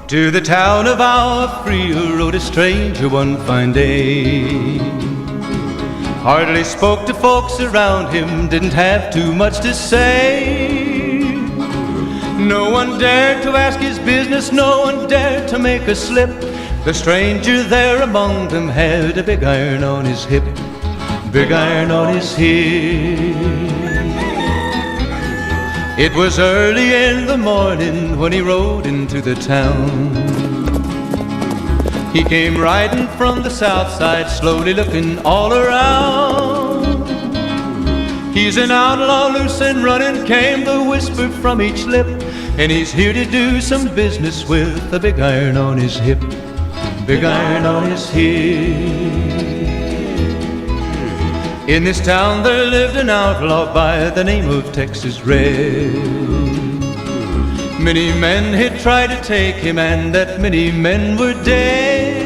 To the town of our Frio rode a stranger one fine day. Hardly spoke to folks around him, didn't have too much to say. No one dared to ask his business, no one dared to make a slip. The stranger there among them had a big iron on his hip, big iron on his hip. It was early in the morning when he rode into the town. He came riding from the south side, slowly looking all around. He's an outlaw, loose and running, came the whisper from each lip, and he's here to do some business with a big iron on his hip, big iron on his hip. In this town there lived an outlaw by the name of Texas Red. Many men had tried to take him, and that many men were dead.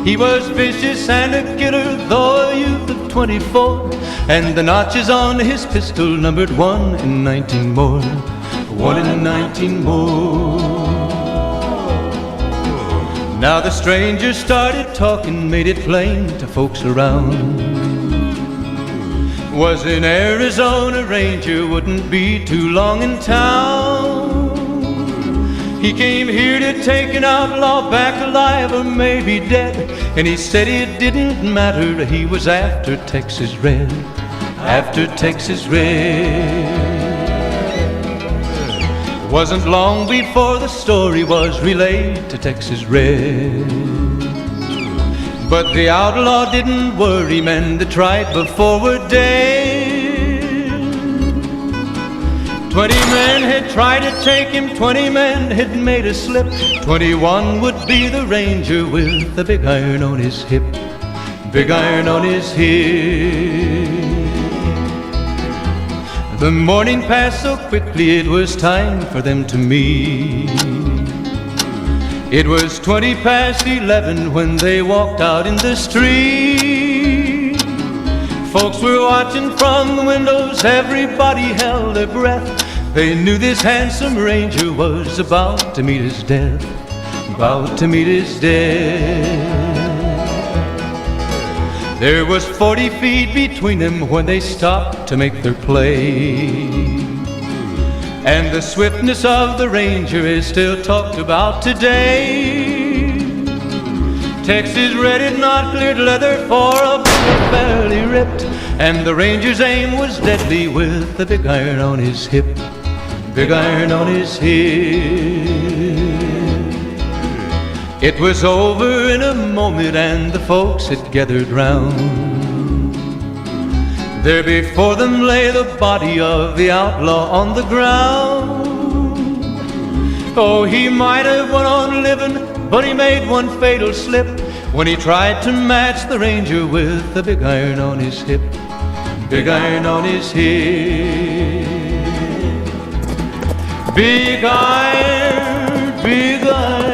He was vicious and a killer, though a youth of 24, and the notches on his pistol numbered 1 in 19 more, 1 in 19 more. Now the stranger started talking, made it plain to folks around. Was an Arizona ranger, wouldn't be too long in town. He came here to take an outlaw back alive or maybe dead, and he said it didn't matter, he was after Texas Red, after Texas Red. Wasn't long before the story was relayed to Texas Red. But the outlaw didn't worry, men that tried before were dead. 20 men had tried to take him, 20 men had made a slip. 21 would be the ranger with the big iron on his hip, big iron on his hip. The morning passed so quickly, it was time for them to meet. It was 20 past 11 when they walked out in the street. Folks were watching from the windows, everybody held their breath. They knew this handsome ranger was about to meet his death, about to meet his death. There was 40 feet between them when they stopped to make their play. And the swiftness of the ranger is still talked about today. Texas Red had not cleared leather for a bullet fairly ripped, and the ranger's aim was deadly with the big iron on his hip, big iron on his hip. It was over in a moment and the folks had gathered round. There before them lay the body of the outlaw on the ground. Oh, he might have went on living, but he made one fatal slip when he tried to match the ranger with the big iron on his hip, big iron on his hip. Big iron, big iron.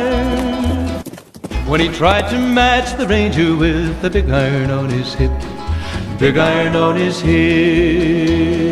When he tried to match the ranger with the big iron on his hip, big iron on his hip.